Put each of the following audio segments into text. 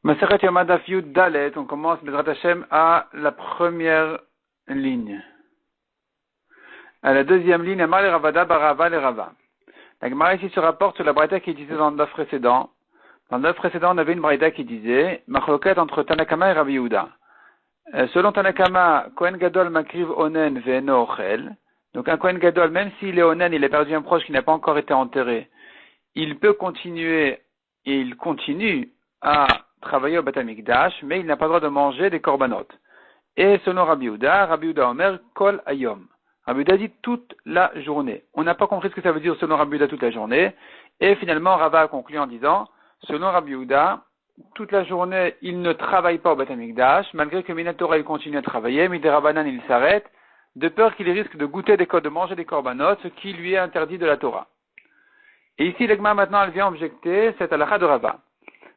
Masechet Yoma Daf Yud Dalet, on commence Bezrat Hashem à la première ligne. À la deuxième ligne, Amar le Ravada Barava le Rava. La Gemara ici se rapporte sur la braïta qui disait dans le daf précédent. Dans le daf précédent, on avait une braïta qui disait Machloket entre Tanakama et Rabbi Yehuda. Selon Tanakama, Kohen Gadol Makriv Onen Ve'eno Ochel. Donc un Kohen Gadol, même s'il est Onen, il a perdu un proche qui n'a pas encore été enterré, il peut continuer et il continue à travailler au Beth Amikdash, mais il n'a pas le droit de manger des korbanot. Et selon Rabbi Yehuda Omer Kol Ayom. Rabbi Yehuda dit toute la journée. On n'a pas compris ce que ça veut dire selon Rabbi Yehuda toute la journée. Et finalement, Rava a conclu en disant, selon Rabbi Yehuda, toute la journée, il ne travaille pas au Beth Amikdash, malgré que Minatora il continue à travailler, Midei Rabbanan il s'arrête, de peur qu'il risque de goûter de manger des korbanot, ce qui lui est interdit de la Torah. Et ici, l'Egma maintenant, elle vient objecter cette halakha de Rava.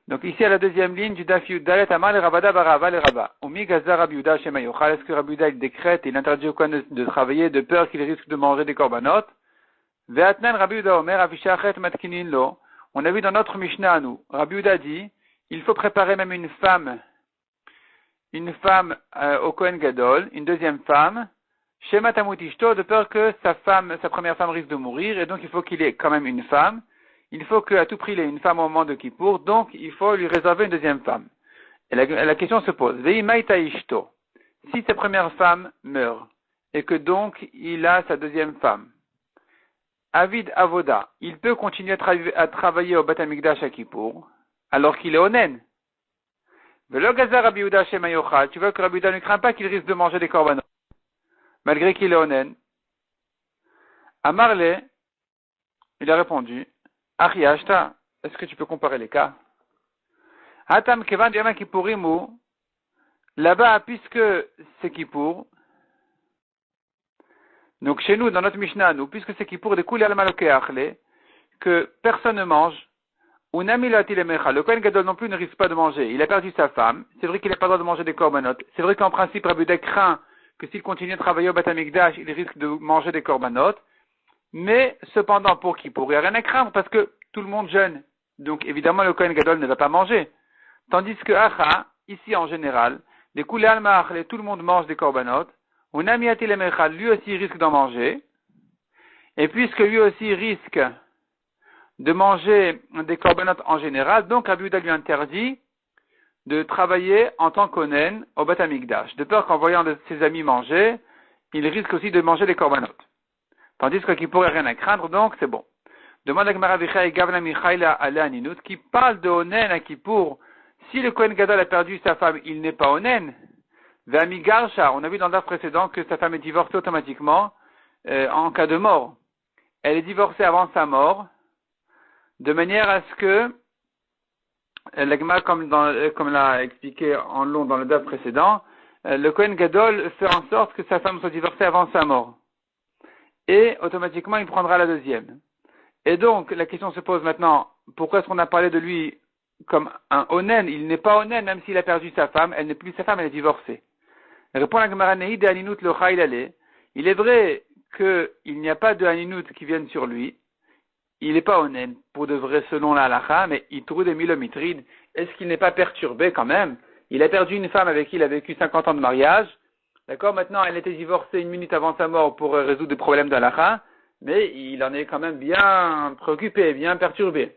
Donc ici, à la deuxième ligne du Daf Yud Dalet, Amar le Ravada Barava le Rava. Umi Gaza Rabbi Yehuda Shema Yochal. Est-ce que Rabbi Yehuda il décrète et il interdit au Kohen de travailler de peur qu'il risque de manger des korbanot? Ve'atnan Rabbi Yehuda Omer Avishachet Matkinin Lo. On a vu dans notre Mishnah à nous, Rabbi Yehuda dit, il faut préparer même une femme au Kohen Gadol, une deuxième femme, Shema Tamutishto, de peur que sa première femme risque de mourir, et donc il faut qu'il ait quand même une femme. Il faut qu'à tout prix il ait une femme au moment de Kippour, donc il faut lui réserver une deuxième femme. Et la question se pose, si sa première femme meurt, et que donc il a sa deuxième femme, Avid Avoda, il peut continuer à travailler au Beth Amikdash à Kippour, alors qu'il est onen. Velo Gaza Rabbi Yehuda Shema Yochal, tu vois que Rabbi Yehuda ne craint pas qu'il risque de manger des korbanot, malgré qu'il est onen. Amarle, il a répondu, Achi Ashta, est-ce que tu peux comparer les cas? Hatam Kevan Yom Kippurimu, là-bas, puisque c'est Kippour, donc chez nous, dans notre Mishnah, nous, puisque c'est Kippour, de Kuli al-Maloke Achle, que personne ne mange, ou Namilati le-Mecha, le Kohen Gadol non plus ne risque pas de manger, il a perdu sa femme, c'est vrai qu'il n'a pas le droit de manger des korbanot, c'est vrai qu'en principe, Rabbi Yehuda craint que s'il continue à travailler au Beth Amikdash, il risque de manger des korbanot, mais cependant, pour Kippour, il n'y a rien à craindre parce que tout le monde jeûne. Donc, évidemment, le Kohen Gadol ne va pas manger. Tandis que Acha, ici en général, les Koulé Alma'achle, tout le monde mange des korbanot. Unamiati Lemechal, lui aussi risque d'en manger. Et puisque lui aussi risque de manger des korbanot en général, donc Rabbi Yehuda lui interdit de travailler en tant qu'onen au Beth Amikdash. De peur qu'en voyant ses amis manger, il risque aussi de manger des korbanot. Tandis qu'il pourrait rien à craindre, donc c'est bon. Demande à Gemara Vichai Gavna Michaila Ale Aninut, qui parle de Onen à Kippour. Si le Kohen Gadol a perdu sa femme, il n'est pas Onen. Ve'ami Garsha, on a vu dans le daf précédent que sa femme est divorcée automatiquement en cas de mort. Elle est divorcée avant sa mort, de manière à ce que la Gemara, comme l'a expliqué en long dans le daf précédent, le Kohen Gadol fait en sorte que sa femme soit divorcée avant sa mort. Et automatiquement, il prendra la deuxième. Et donc, la question se pose maintenant, pourquoi est-ce qu'on a parlé de lui comme un onen? Il n'est pas onen, même s'il a perdu sa femme, elle n'est plus sa femme, elle est divorcée. Répond la Gemara Nehi de Aninut le Chaylale. Il est vrai qu'il n'y a pas de Aninut qui vienne sur lui. Il n'est pas onen, pour de vrai, selon la halakha, mais il trouve des milomitrides. Est-ce qu'il n'est pas perturbé quand même? Il a perdu une femme avec qui il a vécu 50 ans de mariage. D'accord, maintenant elle était divorcée une minute avant sa mort pour résoudre des problèmes d'halakha, mais il en est quand même bien préoccupé, bien perturbé.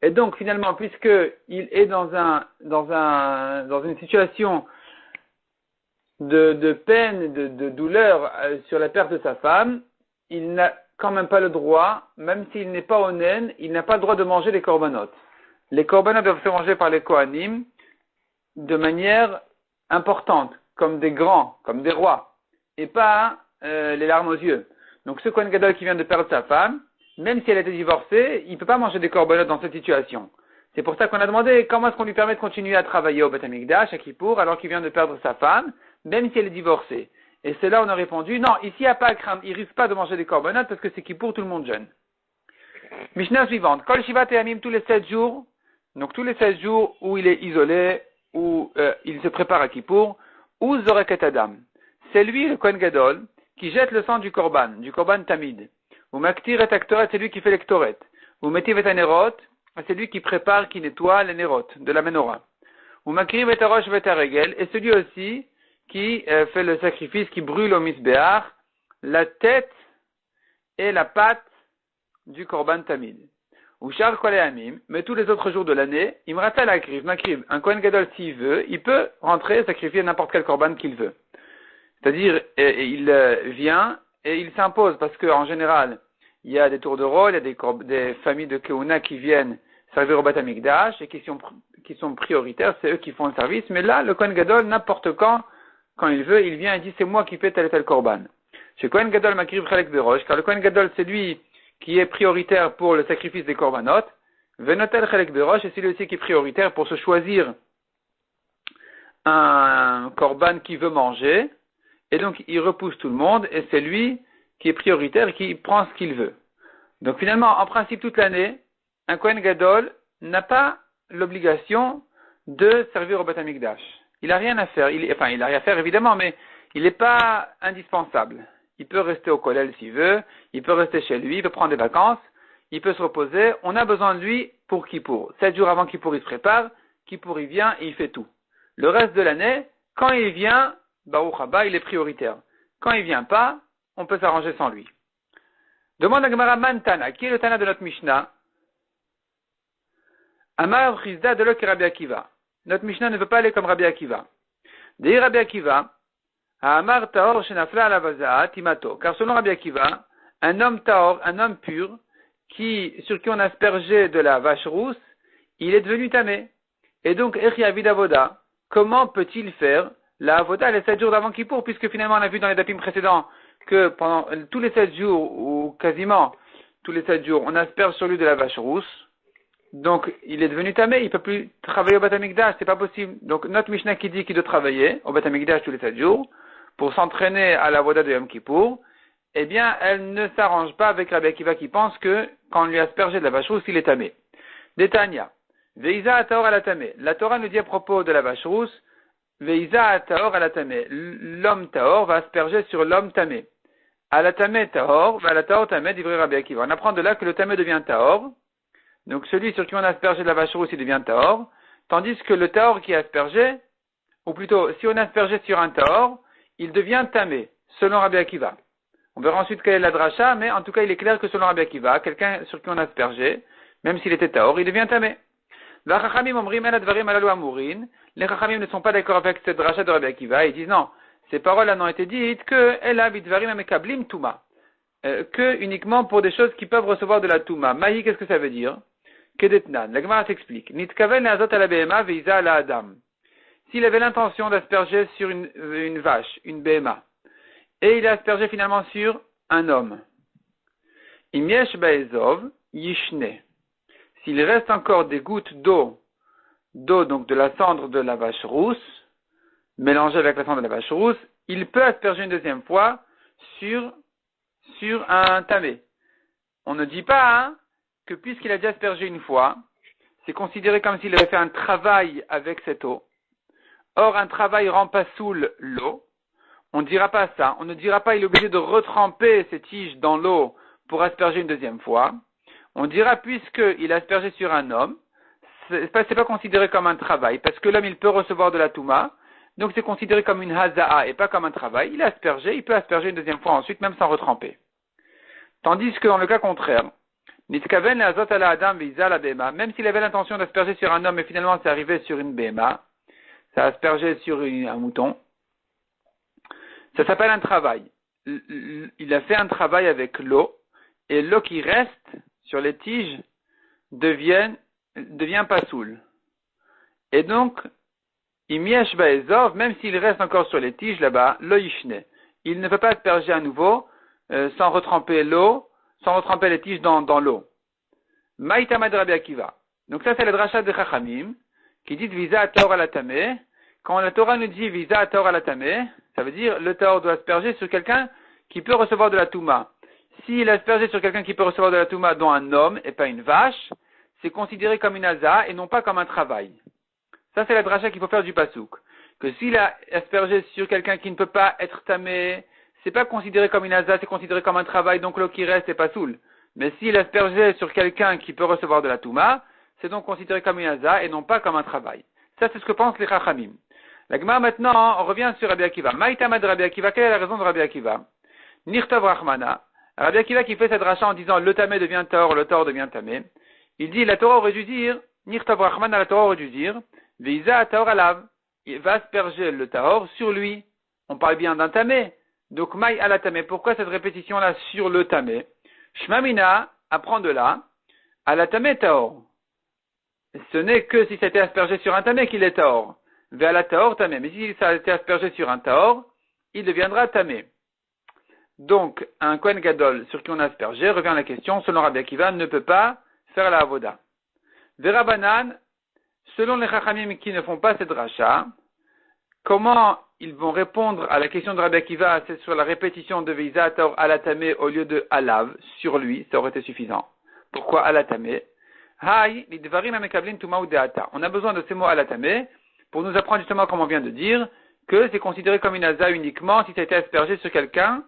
Et donc finalement, puisque il est dans une situation de peine, de douleur sur la perte de sa femme, il n'a quand même pas le droit, même s'il n'est pas onen, il n'a pas le droit de manger les korbanot. Les korbanot doivent se manger par les kohanim de manière importante, comme des grands, comme des rois, et pas les larmes aux yeux. Donc ce Kohen Gadol qui vient de perdre sa femme, même si elle était divorcée, il ne peut pas manger des korbanot dans cette situation. C'est pour ça qu'on a demandé comment est-ce qu'on lui permet de continuer à travailler au Beth Amikdash, à Kippour, alors qu'il vient de perdre sa femme, même si elle est divorcée. Et c'est là où on a répondu, non, ici il n'y a pas à craindre, il ne risque pas de manger des korbanot parce que c'est Kippour, tout le monde jeûne. Mishnah suivante, Kol Shivat Yamim tous les 7 jours, donc tous les 16 jours où il est isolé, où il se prépare à Kippour, ou Zoreket Adam. C'est lui, le Kohen Gadol, qui jette le sang du korban tamid. Ou Maktir et Aktoret, c'est lui qui fait l'ektoret. Ou Metiv et Anerot, c'est lui qui prépare, qui nettoie les nerot de la menorah. ou makriv et arosh et regel, et celui aussi qui fait le sacrifice, qui brûle au misbéach, la tête et la patte du korban tamid. Ou char koléamim, mais tous les autres jours de l'année, imrata l'akriv, makriv, un kohen gadol s'il veut, il peut rentrer et sacrifier n'importe quel korban qu'il veut. C'est-à-dire, il vient et il s'impose, parce qu'en général, il y a des tours de rôle, il y a des familles de Keuna qui viennent servir au Beth Amikdash et qui sont prioritaires, c'est eux qui font le service, mais là, le Kohen Gadol, n'importe quand il veut, il vient et dit, c'est moi qui fais tel et tel korban. Chez Kohen Gadol Makriv Chalek Berosh, car le Kohen Gadol, c'est lui qui est prioritaire pour le sacrifice des korbanot, Venotel Chalek Berosh, et c'est lui aussi qui est prioritaire pour se choisir un korban qu'il veut manger, et donc il repousse tout le monde, et c'est lui qui est prioritaire et qui prend ce qu'il veut. Donc finalement, en principe, toute l'année, un Kohen Gadol n'a pas l'obligation de servir au Beth Amikdash. Il n'a rien à faire. Il n'a rien à faire évidemment, mais il n'est pas indispensable. Il peut rester au kollel s'il veut, il peut rester chez lui, il peut prendre des vacances, il peut se reposer. On a besoin de lui pour Kippour. 7 jours avant Kippour, il se prépare, Kippour il vient et il fait tout. Le reste de l'année, quand il vient, Baruch Haba, il est prioritaire. Quand il vient pas, on peut s'arranger sans lui. Demande à Gemara Mantana, qui est le Tana de notre Mishnah? Amar Chizda de l'Ok Rabbi Akiva. Notre Mishnah ne veut pas aller comme Rabbi Akiva. Dei Rabbi Akiva, Amar Taor Shenafla Alavaza'a Timato. Car selon Rabbi Akiva, un homme Taor, un homme pur, sur qui on a aspergé de la vache rousse, il est devenu tamé. Et donc, Echi Avid Avoda, comment peut-il faire la Avoda les 7 jours d'avant Kippour, puisque finalement on a vu dans les dapim précédents que pendant tous les 7 jours, ou quasiment tous les 7 jours, on asperge sur lui de la vache rousse. Donc, il est devenu tamé, il peut plus travailler au Beth Amikdash, c'est pas possible. Donc, notre Mishnah qui dit qu'il doit travailler au Beth Amikdash tous les 7 jours, pour s'entraîner à la Voda de Yom Kippour, eh bien, elle ne s'arrange pas avec Rabbi Akiva qui pense que, quand on lui a aspergé de la vache rousse, il est tamé. Détania. Veiza ataor alatamé. La Torah nous dit à propos de la vache rousse, Veiza ataor alatamé. L'homme taor va asperger sur l'homme tamé. Alatamé taor, va la taor tamé, d'ivrer Rabbi Akiva. On apprend de là que le tamé devient taor. Donc celui sur qui on a aspergé de la vache rousse, il devient taor, tandis que le taor qui est aspergé, ou plutôt, si on a aspergé sur un taor, il devient tamé, selon Rabbi Akiva. On verra ensuite quelle est la dracha, mais en tout cas, il est clair que selon Rabbi Akiva, quelqu'un sur qui on a aspergé, même s'il était taor, il devient tamé. Les chachamim ne sont pas d'accord avec cette dracha de Rabbi Akiva, ils disent non, ces paroles-là n'ont été dites que ela vidvarim amekablim tuma, que uniquement pour des choses qui peuvent recevoir de la tuma. Mahi, qu'est-ce que ça veut dire? Kedetnan. La Gemara s'explique. Nitkaven azot ala behema veiza ala adam. S'il avait l'intention d'asperger sur une vache, une behema, et il a aspergé finalement sur un homme. Imyesh baezov yishne. S'il reste encore des gouttes d'eau donc de la cendre de la vache rousse, mélangée avec la cendre de la vache rousse, il peut asperger une deuxième fois sur un tamé. On ne dit pas que puisqu'il a déjà aspergé une fois, c'est considéré comme s'il avait fait un travail avec cette eau. Or, un travail rend pas saoul l'eau. On ne dira pas ça. On ne dira pas qu'il est obligé de retremper ses tiges dans l'eau pour asperger une deuxième fois. On dira puisqu'il a aspergé sur un homme, c'est pas considéré comme un travail, parce que l'homme il peut recevoir de la touma, donc c'est considéré comme une haza'a et pas comme un travail. Il a aspergé, il peut asperger une deuxième fois ensuite, même sans retremper. Tandis que dans le cas contraire, même s'il avait l'intention d'asperger sur un homme et finalement c'est arrivé sur une béma, ça a aspergé sur un mouton, ça s'appelle un travail. Il a fait un travail avec l'eau, et l'eau qui reste sur les tiges devient pasoul. Et donc, imiesh baezov, même s'il reste encore sur les tiges là-bas, lo yishne. Il ne peut pas asperger à nouveau, sans retremper les tiges dans l'eau. Maïtamad Rabbi Akiva. Donc ça, c'est la dracha de Chachamim, qui dit visa à taor à la tamé. Quand la Torah nous dit visa à taor à la tamé, ça veut dire le taor doit asperger sur quelqu'un qui peut recevoir de la touma. S'il a aspergé sur quelqu'un qui peut recevoir de la touma, dont un homme et pas une vache, c'est considéré comme une haza et non pas comme un travail. Ça, c'est la dracha qu'il faut faire du pasouk. Que s'il a aspergé sur quelqu'un qui ne peut pas être tamé, c'est pas considéré comme une haza, c'est considéré comme un travail, donc l'eau qui reste est pas saoul. Mais s'il aspergeait sur quelqu'un qui peut recevoir de la touma, c'est donc considéré comme une haza et non pas comme un travail. Ça, c'est ce que pensent les Chachamim. La Gemara maintenant, on revient sur Rabbi Akiva. Maïtama de Rabbi Akiva, quelle est la raison de Rabbi Akiva? Nirtav Rahmana. Rabbi Akiva qui fait cette rachat en disant le tamé devient tahor, le tahor devient tamé. Il dit, la Torah aurait dû dire, Nirtav Rahmana, la Torah aurait dû dire, Veiza tahor alav. Il va asperger le tahor sur lui. On parle bien d'un tamé. Donc, maï ala tamé. Pourquoi cette répétition-là sur le tamé? Shmamina apprend de là, ala tamé tahor. Ce n'est que si ça a été aspergé sur un tamé qu'il est tahor. Ve ala tahor tamé. Mais si ça a été aspergé sur un tahor, il deviendra tamé. Donc, un Kohen Gadol sur qui on a aspergé, revient à la question, selon Rabbi Akiva, ne peut pas faire la avoda. Verabanan, selon les Chachamim qui ne font pas cette rachat, comment ils vont répondre à la question de Rabbi Akiva, c'est sur la répétition de Veiza Taor Alatame au lieu de Alav, sur lui, ça aurait été suffisant. Pourquoi Alatame? Hay, lidvarim amekablin tuma ou deata. On a besoin de ces mots Alatame pour nous apprendre justement, comme on vient de dire, que c'est considéré comme une aza uniquement si ça a été aspergé sur quelqu'un,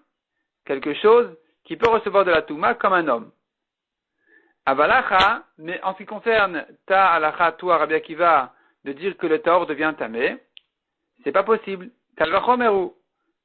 quelque chose qui peut recevoir de la touma comme un homme. Avalacha, mais en ce qui concerne ta alacha, toi, Rabbi Akiva, de dire que le tahor devient tamé, c'est pas possible. Kalvachomeru,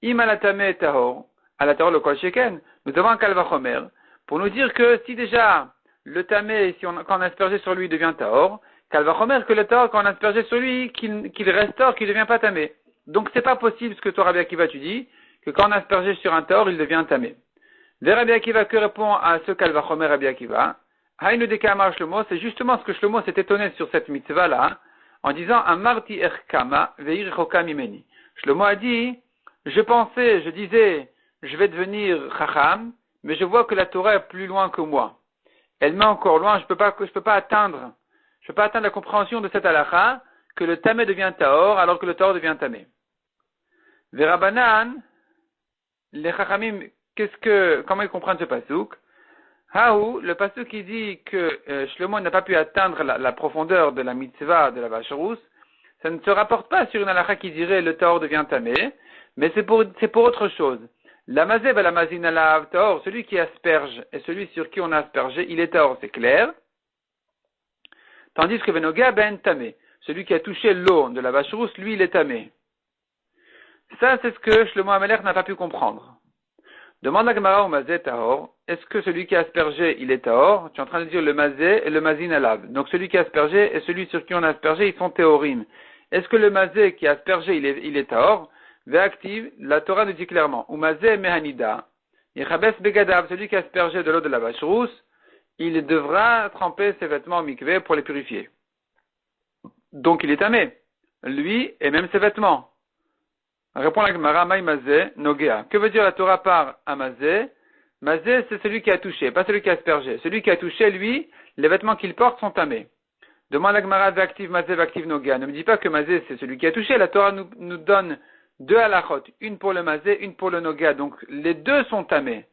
im alatame tahor, alatahor le kol sheken. Nous avons un kalvachomer pour nous dire que si déjà le tamé, quand on a aspergé sur lui, devient tahor, kalvachomer que le tahor, quand on a aspergé sur lui, qu'il restaure, qu'il ne devient pas tamé. Donc c'est pas possible ce que toi, Rabbi Akiva, tu dis, que quand on a aspergé sur un tahor, il devient tamé. Vers Rabbi Akiva, que répond à ce kalvachomer Rabbi Akiva? Haïnu de Kamar Shlomo, c'est justement ce que Shlomo s'est étonné sur cette mitzvah-là, en disant Amarti erkama veir chokam imeni. Shlomo a dit, je disais, je vais devenir chacham, mais je vois que la Torah est plus loin que moi. Elle m'est encore loin, je peux pas atteindre la compréhension de cette halakha, que le tamé devient tahor, alors que le tahor devient tamé. Verabanan, les chachamim, comment ils comprennent ce pasouk? Haou, le pasuk qui dit que Shlomo n'a pas pu atteindre la profondeur de la mitzvah de la vache rousse, ça ne se rapporte pas sur une halakha qui dirait le tahor devient tamé, mais c'est pour autre chose. La mazé la mazine alav tahor, celui qui asperge et celui sur qui on a aspergé, il est tahor, c'est clair. Tandis que venoga ben tamé, celui qui a touché l'eau de la vache rousse, lui il est tamé. Ça c'est ce que Shlomo Amelech n'a pas pu comprendre. Demande la Gemara au mazé tahor, est-ce que celui qui a aspergé, il est tahor? Tu es en train de dire le mazé et le mazine alav. Donc celui qui a aspergé et celui sur qui on a aspergé, ils sont théorim. Est-ce que le mazé qui a aspergé, il est tahor? Ve'active, la Torah nous dit clairement, ou mazé mehanida, yechabes begadav, celui qui a aspergé de l'eau de la vache rousse, il devra tremper ses vêtements au mikvé pour les purifier. Donc il est tamé, lui et même ses vêtements. Répond la Gemara, Maï Mazé, Nogea. Que veut dire la Torah par Amazé? Mazé, c'est celui qui a touché, pas celui qui a aspergé. Celui qui a touché, lui, les vêtements qu'il porte sont tamés. Demande la Gemara, Vactive Mazé, Vactive Nogea. Ne me dis pas que Mazé, c'est celui qui a touché. La Torah nous donne deux halachot, une pour le Mazé, une pour le Nogea. Donc, les deux sont tamés.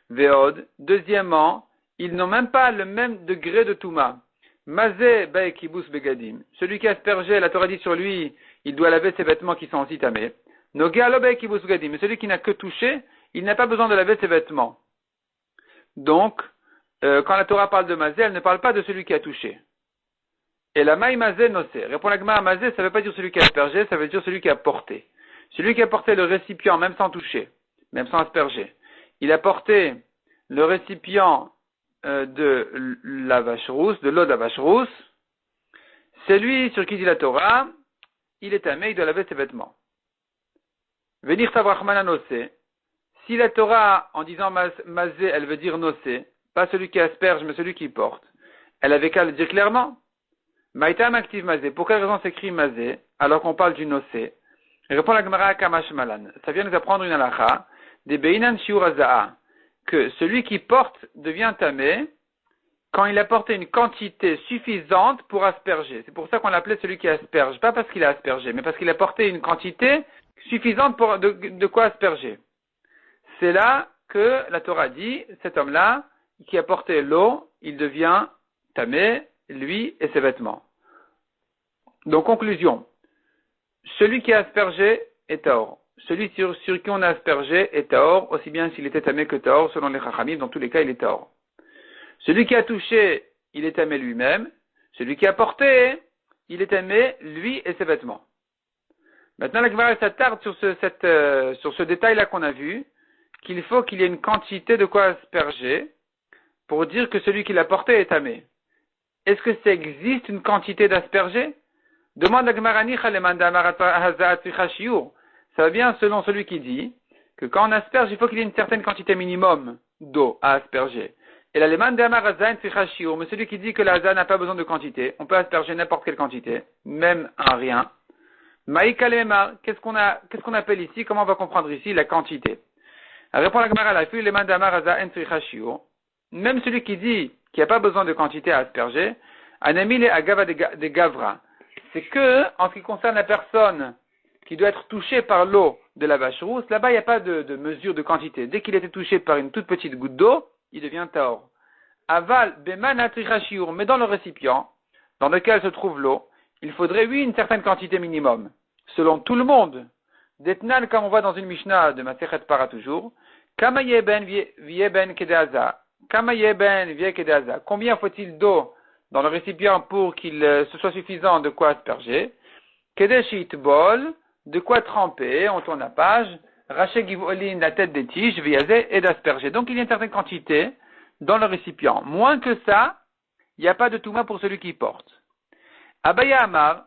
Veod. Deuxièmement, ils n'ont même pas le même degré de Touma. Mazé, Bae Kibus Begadim. Celui qui a aspergé, la Torah dit sur lui, il doit laver ses vêtements qui sont aussi tamés. Nogea lobe kibus begadim. Mais celui qui n'a que touché, il n'a pas besoin de laver ses vêtements. Donc, quand la Torah parle de Mazé, elle ne parle pas de celui qui a touché. Et la maï Mazé nosé. Répond la Gemara, Mazé, ça ne veut pas dire celui qui a aspergé, ça veut dire celui qui a porté. Celui qui a porté le récipient, même sans toucher, même sans asperger. Il a porté le récipient de la vache rousse, de l'eau de la vache rousse. C'est lui sur qui dit la Torah, il est tamé, il doit laver ses vêtements. Venir tavrachmana nosé. Si la Torah, en disant mazé, elle veut dire nosé, pas celui qui asperge, mais celui qui porte, elle avait qu'à le dire clairement. Maïtam active mazé. Pour quelle raison s'écrit mazé, alors qu'on parle du nosé? Répond la Gemara Kamash Malan. Ça vient nous apprendre une halakha, des beinan shiur hazaa, que celui qui porte devient tamé quand il a porté une quantité suffisante pour asperger. C'est pour ça qu'on l'appelait celui qui asperge, pas parce qu'il a aspergé, mais parce qu'il a porté une quantité suffisante pour de quoi asperger. C'est là que la Torah dit, cet homme-là, qui a porté l'eau, il devient tamé, lui et ses vêtements. Donc, conclusion. Celui qui a aspergé est tahor. Celui sur qui on a aspergé est tahor, aussi bien s'il était tamé que tahor, selon les chachamim, dans tous les cas, il est tahor. Celui qui a touché, il est tamé lui-même. Celui qui a porté, il est aimé, lui et ses vêtements. Maintenant, la Gemara s'attarde sur ce détail-là qu'on a vu, qu'il faut qu'il y ait une quantité de quoi asperger pour dire que celui qui l'a porté est tamé. Est-ce que ça existe une quantité d'asperger? Demande la Gemara ça va bien selon celui qui dit que quand on asperge, il faut qu'il y ait une certaine quantité minimum d'eau à asperger. Et la Leman de Amar Hazain Tzricha mais celui qui dit que la Hazain n'a pas besoin de quantité, on peut asperger n'importe quelle quantité, même un rien. Maïka Lemar, qu'est-ce qu'on appelle ici? Comment on va comprendre ici la quantité? Elle répond la Gemara, la fille Leman de Amar Hazain Tzricha même celui qui dit qu'il n'y a pas besoin de quantité à asperger, Anamile Agava de Gavra, c'est que, en ce qui concerne la personne qui doit être touchée par l'eau de la vache rousse, là-bas il n'y a pas de mesure de quantité. Dès qu'il était touché par une toute petite goutte d'eau, il devient taor. Aval beman atrichashiur, mais dans le récipient, dans lequel se trouve l'eau, il faudrait, oui, une certaine quantité minimum. Selon tout le monde, d'etnan, comme on voit dans une Mishnah de Masechet Para toujours, kama yeben vieben kedeaza, kama yeben vie kedeaza. Combien faut-il d'eau dans le récipient pour qu'il ce soit suffisant de quoi asperger? Kedeshit bol, de quoi tremper, on tourne la page, raché givolin, la tête des tiges, viazé et d'asperger. Donc il y a une certaine quantité dans le récipient. Moins que ça, il n'y a pas de touma pour celui qui porte. Abaya Amar,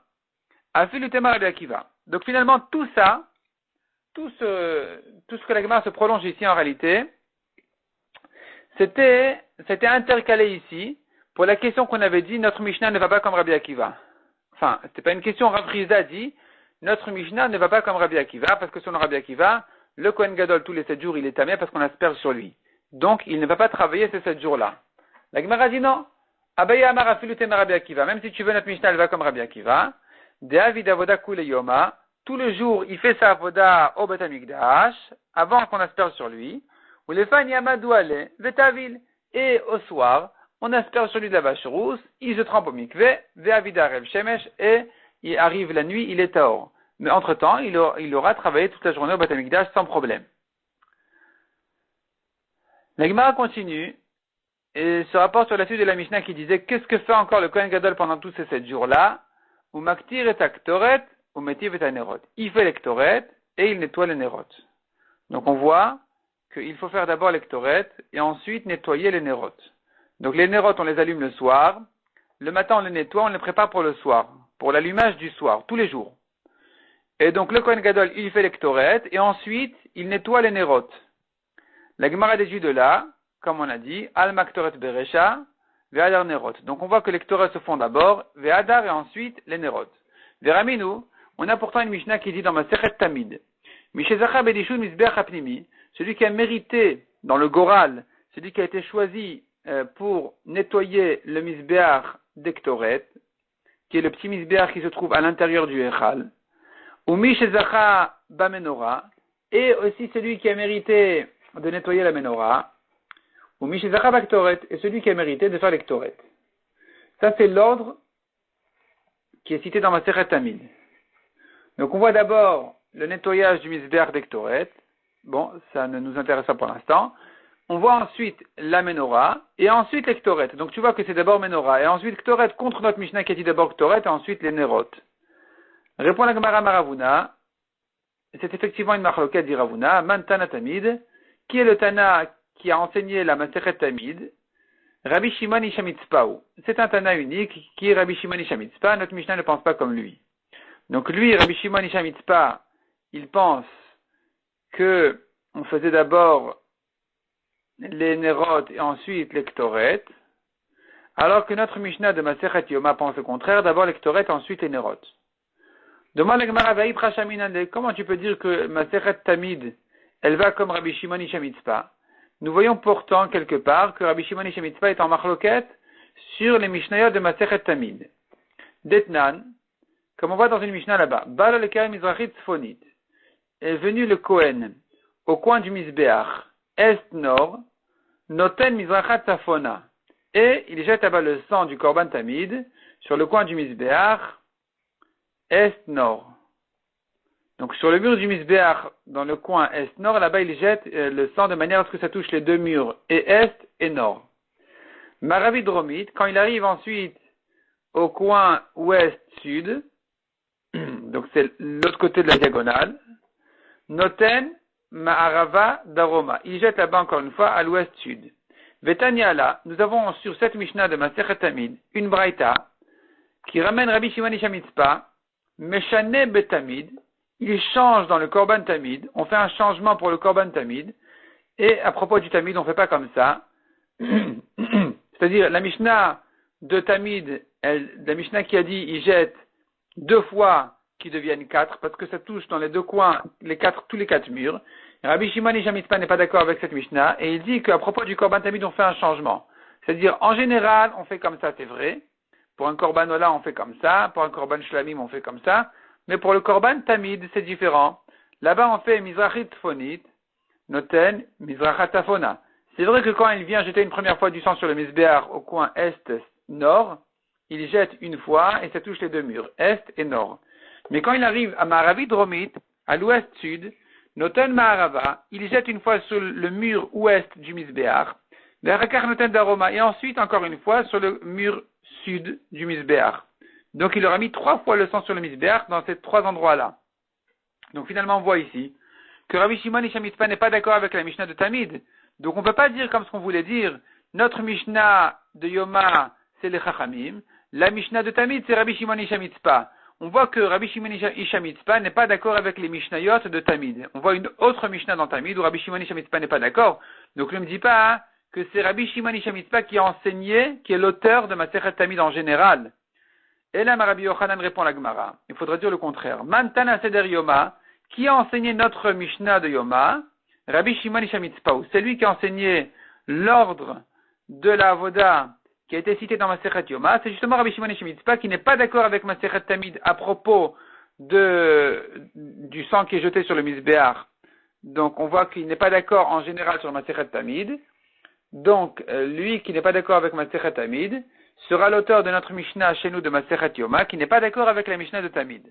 Afilu Temar Rabbi Akiva. Donc finalement tout ça, tout ce que la Gemara se prolonge ici en réalité, c'était intercalé ici pour la question qu'on avait dit, notre Mishnah ne va pas comme Rabbi Akiva. Enfin, c'était pas une question, Rav Rizda dit, notre Mishnah ne va pas comme Rabbi Akiva, parce que selon Rabbi Akiva, le Kohen Gadol tous les 7 jours, il est tamé parce qu'on asperge sur lui. Donc, il ne va pas travailler ces 7 jours-là. La Gemara dit non. Abaya Amar Afilu Temar Rabbi Akiva. Même si tu veux, notre Mishnah, elle va comme Rabbi Akiva. De'avid avoda kule yoma. Tout le jour, il fait sa avoda au Bet HaMikdash, avant qu'on asperge sur lui. Ou les fan yamadou ale, vetavil. Et au soir, on asperge sur lui de la vache rousse, il se trempe au mikveh, ve'avida rev shemesh, et il arrive la nuit, il est taor. Mais entre-temps, il aura travaillé toute la journée au Bet HaMikdash sans problème. La Gemara continue et se rapporte sur la suite de la Mishnah qui disait qu'est-ce que fait encore le Kohen Gadol pendant tous ces 7 jours-là? Ou maktir et aktoret, ou metiv et anerot. Il fait l'ektoret et il nettoie les nerot. Donc on voit qu'il faut faire d'abord l'ektoret et ensuite nettoyer les nerot. Donc les nerot on les allume le soir, le matin on les nettoie, on les prépare pour le soir, pour l'allumage du soir, tous les jours. Et donc le Kohen Gadol il fait l'ektoret et ensuite il nettoie les nerot. La Gemara déduit de là, comme on a dit, al maktoret beresha, ve'adar nerot. Donc on voit que les ktoret se font d'abord, ve'adar et ensuite les nerot. Ve'raminu, on a pourtant une Mishnah qui dit dans Masechet Tamid, Mishezacha bedishun misbeach hapnimi, celui qui a mérité dans le Goral, celui qui a été choisi pour nettoyer le misbeach d'ektoret, qui est le petit misbeach qui se trouve à l'intérieur du Echal, ou Mishezacha bamenora, et aussi celui qui a mérité de nettoyer la menorah, ou Mishizacha Baktoret, et celui qui a mérité de faire l'ektoret. Ça, c'est l'ordre qui est cité dans Masechet Tamid. Donc, on voit d'abord le nettoyage du misbeach d'ektoret. Bon, ça ne nous intéresse pas pour l'instant. On voit ensuite la menorah, et ensuite l'ektoret. Donc, tu vois que c'est d'abord menorah, et ensuite ektoret contre notre Mishnah qui a dit d'abord ektoret, et ensuite les nerot. Répond la Gemara Maravuna. C'est effectivement une marloquette d'Iravuna. Man Tana Tamid. Qui est le Tana qui a enseigné la Masechet Tamid? Rabbi Shimon Ishamitzpau. C'est un Tana unique qui est Rabbi Shimon Ishamitzpa. Notre Mishnah ne pense pas comme lui. Donc lui, Rabbi Shimon Ishamitzpa, il pense que on faisait d'abord les Nerot et ensuite l'Ektoret, alors que notre Mishnah de Masechet Yoma pense le contraire, d'abord l'Ektoret, ensuite les Nerot. Demande la Gemara Vaïb Rashaminande, comment tu peux dire que Masechet Tamid elle va comme Rabbi Shimon Ishamitzpa. Nous voyons pourtant quelque part que Rabbi Shimon Ishamitzpa est en marloquette sur les Mishnayot de Masechet Tamid. Detnan, comme on voit dans une Mishnah là-bas, Bala le Mizrachit Tzfonit, est venu le Kohen au coin du Mizbeach, est-nord, Noten Mizrachat Safona, et il jette là-bas le sang du Korban Tamid sur le coin du Mizbeach, est-nord. Donc sur le mur du Misbeach, dans le coin est-nord, là-bas il jette le sang de manière à ce que ça touche les deux murs, et est et nord. Maravi Dromit, quand il arrive ensuite au coin ouest-sud, donc c'est l'autre côté de la diagonale, Noten Ma'arava Daroma. Il jette là-bas encore une fois à l'ouest-sud. Vetaniala, nous avons sur cette Mishnah de Masechet Tamid une braïta qui ramène Rabbi Shimon Ish HaMitzpah, Meshane Betamid, il change dans le Korban Tamid, on fait un changement pour le Korban Tamid, et à propos du Tamid, on ne fait pas comme ça. C'est-à-dire, la Mishnah de Tamid, la Mishnah qui a dit, il jette 2 fois qui deviennent 4, parce que ça touche dans les 2 coins, tous les 4 murs. Rabbi Shimon Ish HaMitzpah n'est pas d'accord avec cette Mishnah, et il dit qu'à propos du Korban Tamid, on fait un changement. C'est-à-dire, en général, on fait comme ça, c'est vrai. Pour un Korban Ola, on fait comme ça. Pour un Korban Shlamim, on fait comme ça. Mais pour le Korban Tamid, c'est différent. Là-bas, on fait Mizrachit Tfonit, Noten Mizrachatafona. C'est vrai que quand il vient jeter une première fois du sang sur le Mizbeach au coin est-nord, il jette une fois et ça touche les 2 murs, est et nord. Mais quand il arrive à Maravi Dromit, à l'ouest-sud, Noten Maharava, il jette une fois sur le mur ouest du Mizbeach, Verakar Noten Daroma, et ensuite encore une fois sur le mur sud du Mizbeach. Donc il aura mis 3 fois le sang sur le Mizbeach dans ces 3 endroits-là. Donc finalement on voit ici que Rabbi Shimon Ish HaMitzpah n'est pas d'accord avec la Mishnah de Tamid. Donc on ne peut pas dire comme ce qu'on voulait dire, notre Mishnah de Yoma c'est les Chachamim, la Mishnah de Tamid c'est Rabbi Shimon Ish HaMitzpah. On voit que Rabbi Shimon Ish HaMitzpah n'est pas d'accord avec les Mishnayot de Tamid. On voit une autre Mishnah dans Tamid où Rabbi Shimon Ish HaMitzpah n'est pas d'accord. Donc ne me dis pas que c'est Rabbi Shimon Ish HaMitzpah qui a enseigné, qui est l'auteur de Masechet Tamid en général. Et là, Rabbi Yochanan répond à la Gemara. Il faudrait dire le contraire. Mantana Seder Yoma, qui a enseigné notre Mishnah de Yoma? Rabbi Shimon Ish HaMitzpah. C'est lui qui a enseigné l'ordre de la Avoda qui a été cité dans Masechet Yoma. C'est justement Rabbi Shimon Ish HaMitzpah qui n'est pas d'accord avec Masechet Tamid à propos du sang qui est jeté sur le Mizbeach. Donc, on voit qu'il n'est pas d'accord en général sur Masechet Tamid. Donc, lui qui n'est pas d'accord avec Masechet Tamid sera l'auteur de notre Mishnah chez nous de Masechet Yoma, qui n'est pas d'accord avec la Mishnah de Tamid.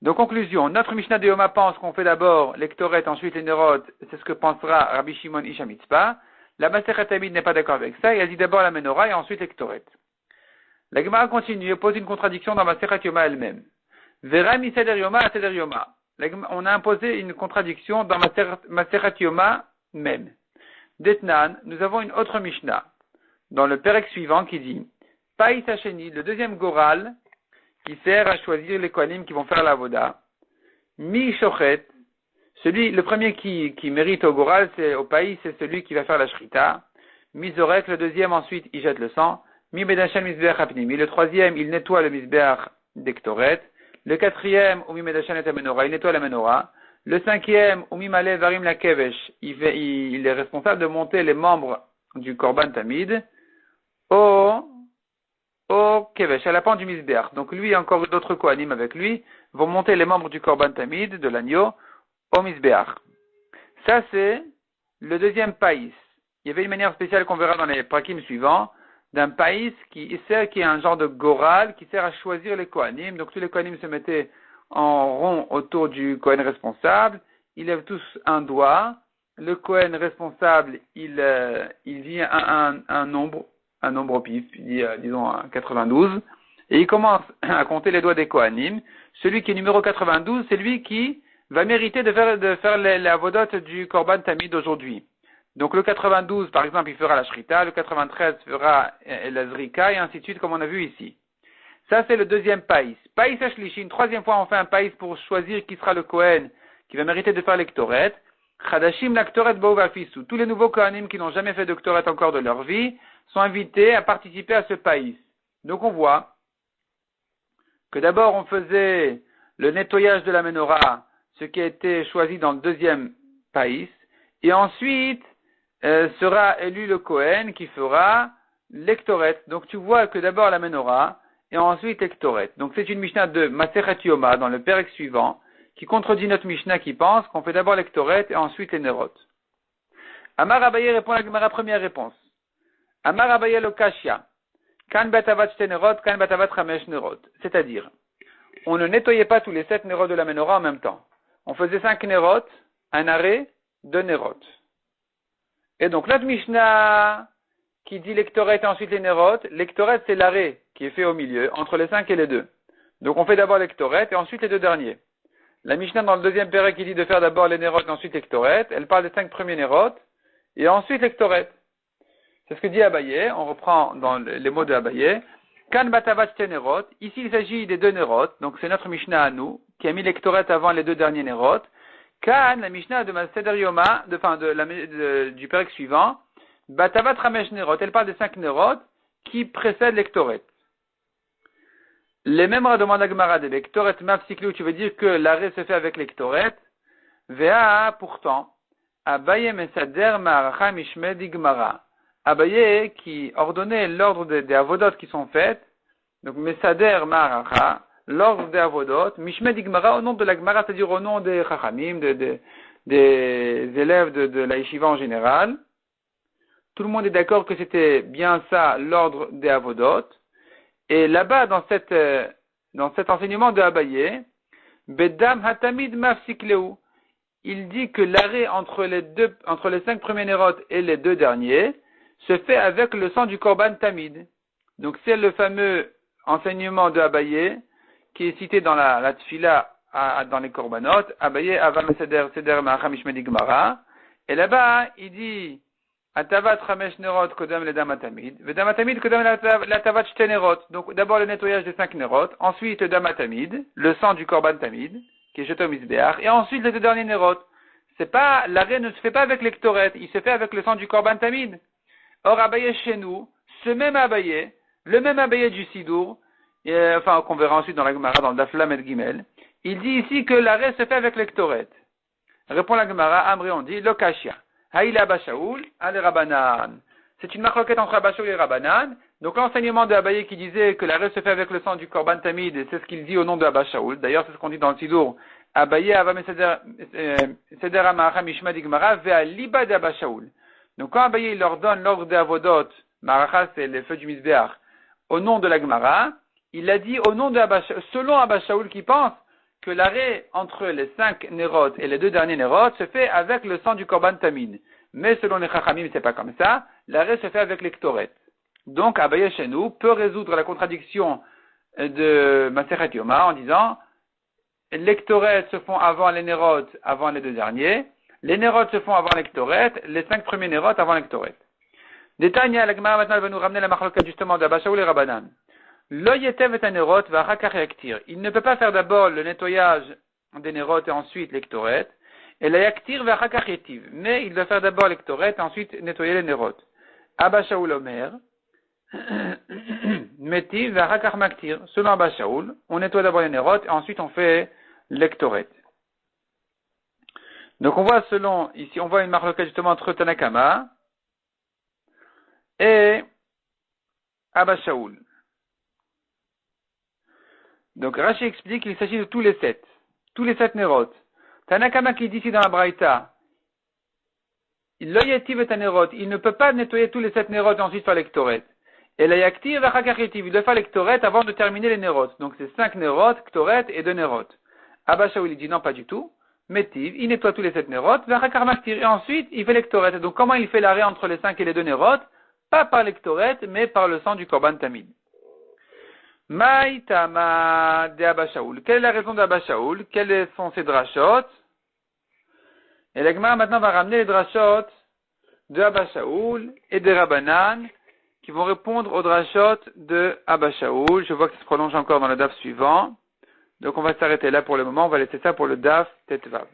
Donc, conclusion, notre Mishnah de Yoma pense qu'on fait d'abord l'Ektoret, ensuite les Nerot, c'est ce que pensera Rabbi Shimon Ish HaMitzpah. La Masechet Tamid n'est pas d'accord avec ça, et elle dit d'abord la Menorah et ensuite l'Ektoret. La Gemara continue et pose une contradiction dans Masechet Yoma elle-même. Vera mi Seder Yoma à Seder Yoma. On a imposé une contradiction dans Masechet Yoma même. D'Etnan, nous avons une autre Mishnah dans le Pérec suivant qui dit Païs Hacheni, le deuxième Goral qui sert à choisir les Kohanim qui vont faire la Voda. Mi Shochet, le premier qui mérite au Goral, c'est au Païs, c'est celui qui va faire la Shrita. Mi Zorek, le deuxième ensuite il jette le sang. Mi Medachan Mizbeach Apnimi, le troisième il nettoie le Mizbeach d'Ektoret. Le quatrième, Umi Medachan et Menorah, il nettoie la Menorah. Le cinquième, Umi Male Varim la Kevesh, il est responsable de monter les membres du Korban Tamid au Kevesh, à la pente du Mizbeach. Donc lui et encore d'autres Kohanim avec lui vont monter les membres du Korban Tamid, de l'agneau, au Mizbeach. Ça c'est le deuxième païs. Il y avait une manière spéciale qu'on verra dans les prakim suivants, d'un païs qui est un genre de goral qui sert à choisir les Kohanim. Donc tous les Kohanim se mettaient en rond autour du Kohen responsable, ils lèvent tous un doigt, le Kohen responsable, il dit un nombre au pif, disons 92, et il commence à compter les doigts des Kohanim. Celui qui est numéro 92, c'est lui qui va mériter de faire la vodote du Korban Tamid d'aujourd'hui. Donc le 92, par exemple, il fera la Shrita, le 93 fera la Zrika, et ainsi de suite, comme on a vu ici. Ça, c'est le deuxième païs. Païs Ashlishi, une troisième fois, on fait un païs pour choisir qui sera le Kohen, qui va mériter de faire l'Ektoret. Chadashim l'Ektoret Bouvafisu. Tous les nouveaux Kohanim qui n'ont jamais fait d'Ektoret encore de leur vie sont invités à participer à ce païs. Donc on voit que d'abord on faisait le nettoyage de la Menorah, ce qui a été choisi dans le deuxième païs, et ensuite sera élu le Kohen qui fera l'Ektoret. Donc tu vois que d'abord la Menorah, et ensuite Ektoret. Donc c'est une Mishnah de Masechet Yoma dans le Pérec suivant, qui contredit notre Mishnah qui pense qu'on fait d'abord l'Ektoret et ensuite les Nerot. Amar Abaye répond à la Gemara, première réponse. Amar Abaye lo Kashya. Kan batavat shte Nerot, kan batavat chamesh Nerot. C'est-à-dire, on ne nettoyait pas tous les 7 Nerot de la Menorah en même temps. On faisait 5 Nerot, un arrêt, 2 Nerot. Et donc notre Mishnah, qui dit l'ectoret et ensuite les nérotes. L'ectoret, c'est l'arrêt qui est fait au milieu, entre les 5 et les 2. Donc on fait d'abord l'ectoret et ensuite les 2 derniers. La Mishnah dans le deuxième pérec qui dit de faire d'abord les nérotes et ensuite l'ectoret, elle parle des 5 premiers nérotes et ensuite l'ectoret. C'est ce que dit Abaye, on reprend dans les mots de Abaye. Kan batavat nérotes, ici il s'agit des 2 nérotes, donc c'est notre Mishnah à nous, qui a mis l'ectoret avant les 2 derniers nérotes. Kan, la Mishnah de Maseder Yoma, du pérec suivant, batavat ramesh nérotes, elle parle des 5 nérotes qui précèdent l'ectoret. Les mêmes demandent à Gemara de l'ectoret mafsikli, où tu veux dire que l'arrêt se fait avec l'ectoret. Vea, pourtant, Abaye mesader ma'aracha mishmed igmara. Abaye qui ordonnait l'ordre des avodot qui sont faites, donc mesader ma'aracha, l'ordre des avodot, mishmed igmara au nom de la Gemara, c'est-à-dire au nom des chachamim, des élèves de la yeshiva en général. Tout le monde est d'accord que c'était bien ça, l'ordre des avodot. Et là-bas, dans cet enseignement de Abaye, Bedam Hatamid Mafsikleu, il dit que l'arrêt entre les 5 premiers nérotes et les 2 derniers se fait avec le sang du Korban Tamid. Donc c'est le fameux enseignement de Abaye qui est cité dans la Tfila dans les Korbanot, Abaye Avam Seder Ma'acham Ishmedi Gemara. Et là-bas, il dit Atavat Ramesh Nerot Kodam Ledam Atamid. Vedam Atamid Kodam Latavat Shte Nerot. Donc d'abord le nettoyage des 5 Nerot, ensuite le Dam Atamid, le sang du Korban Tamid, qui est jeté au Misbeach, et ensuite les 2 derniers Nerot. L'arrêt ne se fait pas avec l'ectoret, il se fait avec le sang du Korban Tamid. Or Abaye chez nous, ce même Abaye, le même Abaye du Sidour, qu'on verra ensuite dans la Gemara, dans le Daf Lamed Gimel, il dit ici que l'arrêt se fait avec l'ectoret. Répond la Gemara, Amri on dit, Lokashia. Haïla Abba Shaoul, Ale Rabanan. C'est une marloquette entre Abba Shaoul et Rabanan. Donc l'enseignement de Abaye qui disait que l'arrêt se fait avec le sang du Korban Tamid, c'est ce qu'il dit au nom de Abba Shaoul. D'ailleurs, c'est ce qu'on dit dans le Sidour. Abaye Avam Seder Amaracha Mishma Digmara Vea Liba de Abba Shaoul. Donc quand Abaye il leur donne l'ordre des Avodot, Maracha c'est les feux du Misbeach, au nom de la Gemara, il a dit au nom de Abba Shaoul, selon Abba Shaoul qui pense que l'arrêt entre les 5 Nerot et les 2 derniers Nerot se fait avec le sang du Korban Tamid. Mais selon les Chachamim, c'est pas comme ça. L'arrêt se fait avec l'ectoret. Donc, Abaye chez nous peut résoudre la contradiction de Masechet Yoma en disant l'ectoret se font avant les Nerot, avant les 2 derniers. Les Nerot se font avant l'ectoret, les 5 premiers Nerot avant l'ectoret. Détail, la Gemara maintenant va nous ramener la marloquette justement d'Abba Shaoul et Rabbanan. Lo yetev et nerot va rakar. Il ne peut pas faire d'abord le nettoyage des nerot et ensuite l'ectoret. Et la yaktir va rakar yetiv. Mais il doit faire d'abord l'ectoret et ensuite nettoyer les nerot. Abba Shaoul Omer. Metiv va rakar maktir. Selon Abba Shaoul, on nettoie d'abord les nerot et ensuite on fait l'ectoret. Donc on voit ici on voit une marloquette justement entre Tanakama et Abba Shaoul. Donc Rashi explique qu'il s'agit de tous les 7 Nerot. Tanakama qui dit ici dans la Braïta, il ne peut pas nettoyer tous les 7 Nerot et ensuite faire l'ectoret. Et la yaktiv va chakachetiv, il doit faire l'ectoret avant de terminer les Nerot. Donc c'est 5 Nerot, Ktoret et 2 Nerot. Abba Shaoul il dit non pas du tout. Metiv, il nettoie tous les 7 Nerot, va chakar maktir, et ensuite il fait l'ectoret. Donc comment il fait l'arrêt entre les 5 et les 2 Nerot? Pas par l'ectoret, mais par le sang du Korban Tamid. Maïtama de Abba Shaoul. Quelle est la raison d'Abba Shaoul? Quels sont ses drachot? Et la Gemara maintenant va ramener les drachot de Abba Shaoul et de Rabbanan qui vont répondre aux drachot de Abba Shaoul. Je vois que ça se prolonge encore dans le daf suivant. Donc on va s'arrêter là pour le moment. On va laisser ça pour le daf Tetvav.